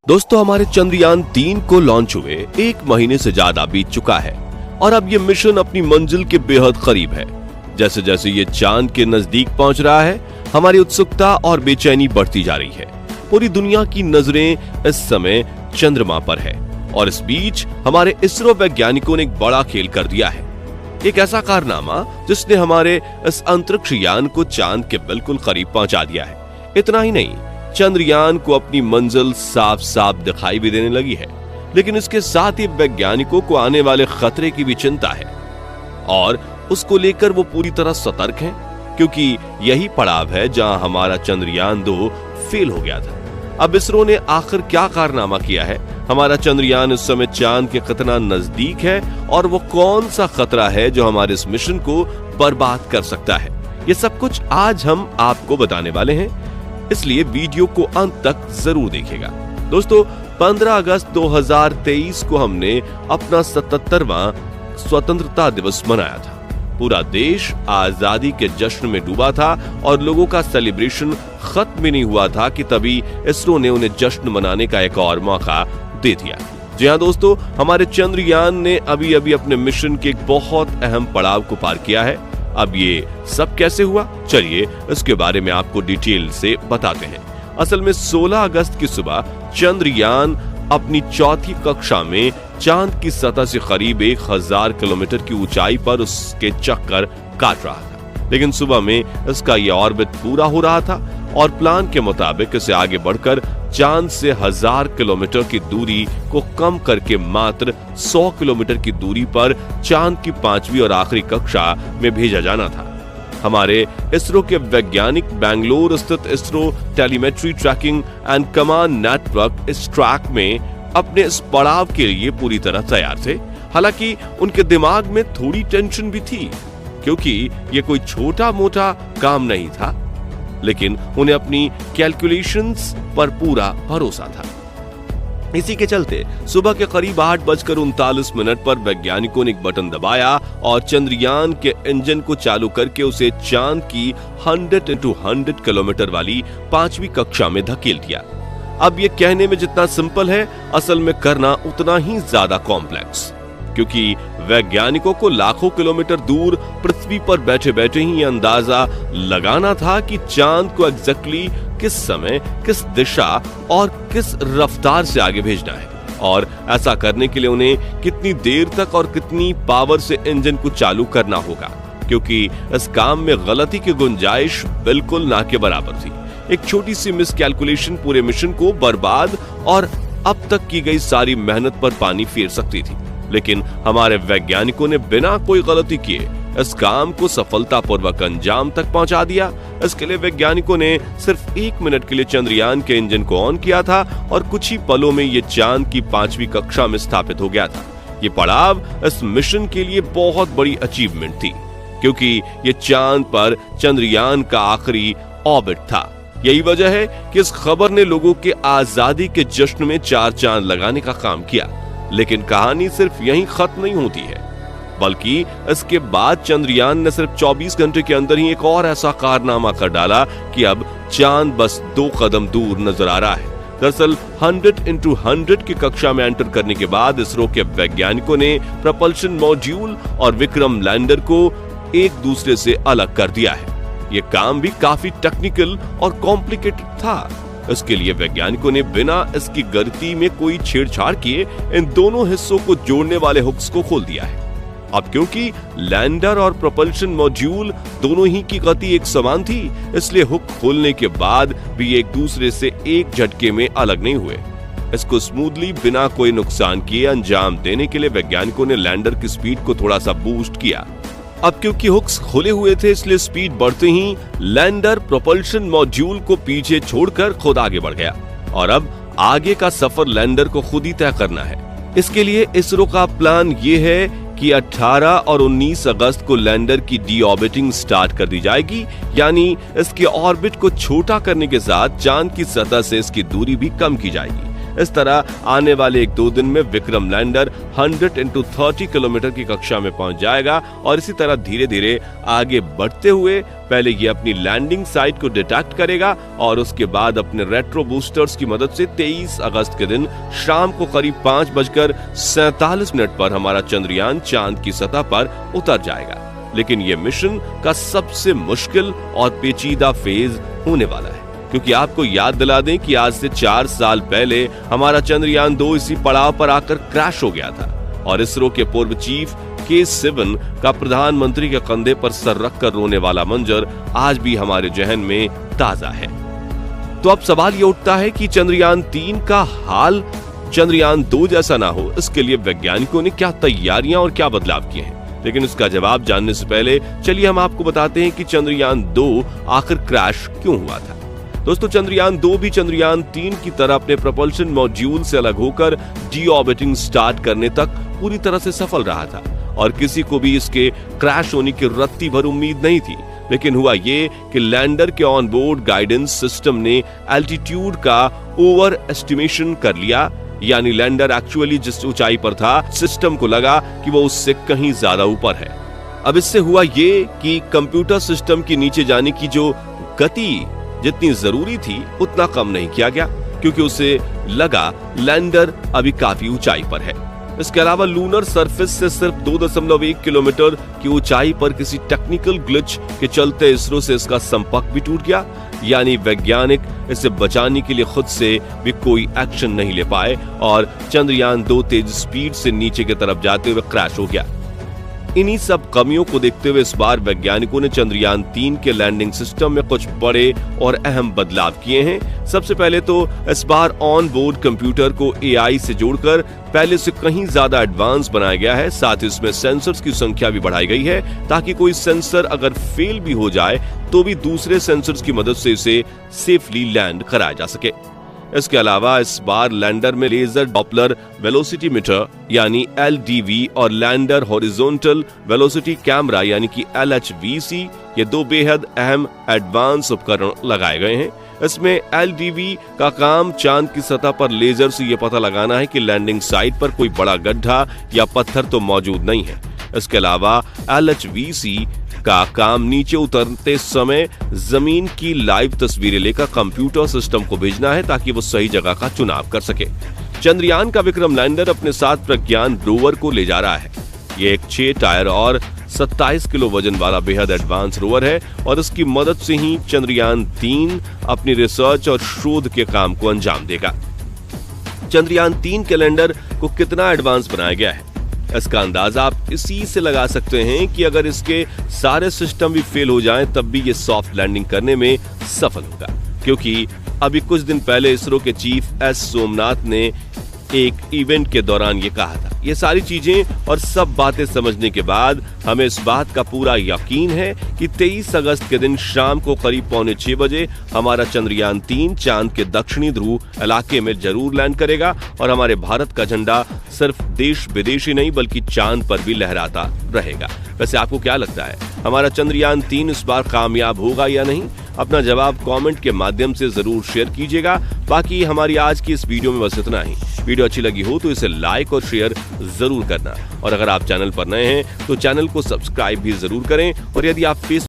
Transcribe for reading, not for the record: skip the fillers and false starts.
दोस्तों, हमारे चंद्रयान-3 को लॉन्च हुए 1 महीने से ज्यादा बीत चुका है और अब ये मिशन अपनी मंजिल के बेहद करीब है। जैसे जैसे ये चांद के नजदीक पहुंच रहा है, हमारी उत्सुकता और बेचैनी बढ़ती जा रही है। पूरी दुनिया की नजरें इस समय चंद्रमा पर है और इस बीच हमारे इसरो वैज्ञानिकों ने एक बड़ा खेल कर दिया है। एक ऐसा कारनामा जिसने हमारे इस अंतरिक्ष यान को चांद के बिल्कुल करीब पहुंचा दिया है। इतना ही नहीं, चंद्रयान को अपनी मंजिल साफ साफ दिखाई भी देने लगी है, लेकिन इसके साथ ही वैज्ञानिकों को आने वाले खतरे की भी चिंता है और उसको लेकर वो पूरी तरह सतर्क हैं, क्योंकि यही पड़ाव है जहां हमारा चंद्रयान-2 फेल हो गया था। अब इसरो ने आखिर क्या कारनामा किया है, हमारा चंद्रयान इस समय चांद के कितना नजदीक है और वो कौन सा खतरा है जो हमारे इस मिशन को बर्बाद कर सकता है, ये सब कुछ आज हम आपको बताने वाले हैं, इसलिए वीडियो को अंत तक जरूर देखिएगा। दोस्तों, 15 अगस्त 2023 को हमने अपना 77वां स्वतंत्रता दिवस मनाया था। पूरा देश आजादी के जश्न में डूबा था और लोगों का सेलिब्रेशन खत्म भी नहीं हुआ था कि तभी इसरो ने उन्हें जश्न मनाने का एक और मौका दे दिया। जी हाँ दोस्तों, हमारे चंद्रयान ने अभी अभी अपने मिशन के एक बहुत अहम पड़ाव को पार किया है। अब ये सब कैसे हुआ, चलिए इसके बारे में आपको डिटेल से बताते हैं। असल में 16 अगस्त की सुबह चंद्रयान अपनी चौथी कक्षा में चांद की सतह से करीब 1000 किलोमीटर की ऊंचाई पर उसके चक्कर काट रहा था, लेकिन सुबह में इसका यह ऑर्बिट पूरा हो रहा था और प्लान के मुताबिक इसे आगे बढ़कर चांद से 1000 किलोमीटर की दूरी को कम करके मात्र 100 किलोमीटर की दूरी पर चांद की 5वीं और आखिरी कक्षा में भेजा जाना था। हमारे इसरो के वैज्ञानिक बेंगलुरु स्थित ISRO telemetry tracking and command network ISTRAC में अपने इस पड़ाव के लिए पूरी तरह तैयार थे। हालांकि उनके दिमाग में थोड़ी टेंशन भी थी, क्योंकि ये कोई छोटा मोटा काम नहीं था, लेकिन उन्हें अपनी कैलकुलेशंस पर पूरा भरोसा था। इसी के चलते सुबह के करीब 8:39 पर वैज्ञानिकों ने एक बटन दबाया और चंद्रयान के इंजन को चालू करके उसे चांद की 100x100 किलोमीटर वाली 5वीं कक्षा में धकेल दिया। अब ये कहने में जितना सिंपल है, असल में करना उतना ही ज्यादा कॉम्प्लेक्स, क्योंकि वैज्ञानिकों को लाखों किलोमीटर दूर पृथ्वी पर बैठे बैठे ही अंदाजा लगाना था कि चांद को एग्जैक्टली किस समय, किस दिशा और किस रफ्तार से आगे भेजना है, और ऐसा करने के लिए उन्हें कितनी देर तक और कितनी पावर से इंजन को चालू करना होगा, क्योंकि इस काम में गलती की गुंजाइश बिल्कुल ना के बराबर थी। एक छोटी सी मिस कैलकुलेशन पूरे मिशन को बर्बाद और अब तक की गई सारी मेहनत पर पानी फेर सकती थी, लेकिन हमारे वैज्ञानिकों ने बिना कोई गलती किए इस काम को सफलतापूर्वक अंजाम तक पहुंचा दिया। इसके लिए वैज्ञानिकों ने सिर्फ 1 मिनट के लिए चंद्रयान के इंजन को ऑन किया था और कुछ ही पलों में ये चांद की 5वीं कक्षा में स्थापित हो गया था। ये पड़ाव इस मिशन के लिए बहुत बड़ी अचीवमेंट थी, क्योंकि ये चांद पर चंद्रयान का आखिरी ऑर्बिट था। यही वजह है कि इस खबर ने लोगों के आजादी के जश्न में 4 चांद लगाने का काम किया। लेकिन कहानी सिर्फ यहीं खत्म नहीं होती है, बल्कि इसके बाद चंद्रयान ने सिर्फ 24 घंटे के अंदर ही एक और ऐसा कारनामा कर डाला कि अब चांद बस 2 कदम दूर नजर आ रहा है। दरअसल 100x100 की कक्षा में एंटर करने के बाद इसरो के वैज्ञानिकों ने प्रपल्शन मॉड्यूल और विक्रम लैंडर को एक दूसरे से अलग कर दिया है। ये काम भी काफी टेक्निकल और कॉम्प्लिकेटेड था। इसके लिए वैज्ञानिकों ने बिना इसकी गति में कोई छेड़छाड़ किए इन दोनों हिस्सों को जोड़ने वाले हुक्स को खोल दिया है। अब क्योंकि लैंडर और प्रोपल्शन मॉड्यूल दोनों ही की गति एक समान थी, इसलिए हुक खोलने के बाद भी एक दूसरे से एक झटके में अलग नहीं हुए। इसको स्मूथली बिना कोई नुकसान किए अंजाम देने के लिए वैज्ञानिकों ने लैंडर की स्पीड को थोड़ा सा बूस्ट किया। अब क्योंकि हुक्स खोले हुए थे, इसलिए स्पीड बढ़ते ही लैंडर प्रोपल्शन मॉड्यूल को पीछे छोड़कर खुद आगे बढ़ गया और अब आगे का सफर लैंडर को खुद ही तय करना है। इसके लिए इसरो का प्लान ये है कि 18 और 19 अगस्त को लैंडर की डी-ऑर्बिटिंग स्टार्ट कर दी जाएगी, यानी इसके ऑर्बिट को छोटा करने के साथ चांद की सतह से इसकी दूरी भी कम की जाएगी। इस तरह आने वाले 1-2 दिन में विक्रम लैंडर 100x30 किलोमीटर की कक्षा में पहुंच जाएगा और इसी तरह धीरे धीरे आगे बढ़ते हुए पहले ये अपनी लैंडिंग साइट को डिटेक्ट करेगा और उसके बाद अपने रेट्रो बूस्टर्स की मदद से 23 अगस्त के दिन शाम को करीब 5:47 पर हमारा चंद्रयान चांद की सतह पर उतर जाएगा। लेकिन यह मिशन का सबसे मुश्किल और पेचीदा फेज होने वाला है, क्योंकि आपको याद दिला दें कि आज से 4 साल पहले हमारा चंद्रयान 2 इसी पड़ाव पर आकर क्रैश हो गया था और इसरो के पूर्व चीफ K-7 का प्रधानमंत्री के कंधे पर सर रखकर रोने वाला मंजर आज भी हमारे जहन में ताजा है। तो अब सवाल ये उठता है कि चंद्रयान 3 का हाल चंद्रयान 2 जैसा ना हो, इसके लिए वैज्ञानिकों ने क्या तैयारियां और क्या बदलाव किए हैं। लेकिन इसका जवाब जानने से पहले चलिए हम आपको बताते हैं कि चंद्रयान 2 आखिर क्रैश क्यों हुआ था। दोस्तों, चंद्रयान 2 भी चंद्रयान 3 की तरह अपने propulsion मॉड्यूल से अलग होकर डीऑर्बिटिंग स्टार्ट करने तक पूरी तरह से सफल रहा था और किसी को भी इसके क्रैश होने की रत्ती भर उम्मीद नहीं थी। लेकिन हुआ ये कि लैंडर के ऑन बोर्ड गाइडेंस सिस्टम ने एल्टीट्यूड का ओवर एस्टिमेशन कर लिया, यानी लैंडर एक्चुअली जिस ऊंचाई पर था सिस्टम को लगा कि वो उससे कहीं ज्यादा ऊपर है। अब इससे हुआ ये कि कंप्यूटर सिस्टम के नीचे जाने की जो गति जितनी जरूरी थी उतना कम नहीं किया गया, क्योंकि उसे लगा लैंडर अभी काफी ऊंचाई पर है। इसके अलावा लूनर सरफेस से सिर्फ 2.1 किलोमीटर की ऊंचाई पर किसी टेक्निकल ग्लिच के चलते इसरो से इसका संपर्क भी टूट गया, यानी वैज्ञानिक इसे बचाने के लिए खुद से भी कोई एक्शन नहीं ले पाए और चंद्रयान 2 तेज स्पीड से नीचे की तरफ जाते हुए क्रैश हो गया। इन्हीं सब कमियों को देखते हुए इस बार वैज्ञानिकों ने चंद्रयान 3 के लैंडिंग सिस्टम में कुछ बड़े और अहम बदलाव किए हैं। सबसे पहले तो इस बार ऑन बोर्ड कंप्यूटर को AI से जोड़कर पहले से कहीं ज्यादा एडवांस बनाया गया है। साथ ही इसमें सेंसर्स की संख्या भी बढ़ाई गई है ताकि कोई सेंसर अगर फेल भी हो जाए तो भी दूसरे सेंसर्स की मदद से इसे सेफली लैंड कराया जा सके। इसके अलावा इस बार लैंडर में लेजर डॉपलर वेलोसिटी मीटर यानी LDV और लैंडर हॉरिजॉन्टल वेलोसिटी कैमरा यानी कि LHVC, ये 2 बेहद अहम एडवांस उपकरण लगाए गए हैं। इसमें LDV का काम चांद की सतह पर लेजर से यह पता लगाना है कि लैंडिंग साइट पर कोई बड़ा गड्ढा या पत्थर तो मौजूद नहीं है। इसके अलावा LHVC का काम नीचे उतरते समय जमीन की लाइव तस्वीरें लेकर कंप्यूटर सिस्टम को भेजना है ताकि वो सही जगह का चुनाव कर सके। चंद्रयान का विक्रम लैंडर अपने साथ प्रज्ञान रोवर को ले जा रहा है। ये एक 6 टायर और 27 किलो वजन वाला बेहद एडवांस रोवर है और इसकी मदद से ही चंद्रयान 3 अपनी रिसर्च और शोध के काम को अंजाम देगा। चंद्रयान 3 के लैंडर को कितना एडवांस बनाया गया है, इसका अंदाजा आप इसी से लगा सकते हैं कि अगर इसके सारे सिस्टम भी फेल हो जाएं तब भी ये सॉफ्ट लैंडिंग करने में सफल होगा, क्योंकि अभी कुछ दिन पहले इसरो के चीफ S सोमनाथ ने एक इवेंट के दौरान ये कहा था। ये सारी चीजें और सब बातें समझने के बाद हमें इस बात का पूरा यकीन है कि 23 अगस्त के दिन शाम को करीब 5:45 बजे हमारा चंद्रयान 3 चांद के दक्षिणी ध्रुव इलाके में जरूर लैंड करेगा और हमारे भारत का झंडा सिर्फ देश विदेश ही नहीं बल्कि चांद पर भी लहराता रहेगा। वैसे आपको क्या लगता है, हमारा चंद्रयान 3 इस बार कामयाब होगा या नहीं? अपना जवाब कमेंट के माध्यम से जरूर शेयर कीजिएगा। बाकी हमारी आज की इस वीडियो में बस इतना ही। वीडियो अच्छी लगी हो तो इसे लाइक और शेयर जरूर करना और अगर आप चैनल पर नए हैं तो चैनल को सब्सक्राइब भी जरूर करें और यदि आप फेसबुक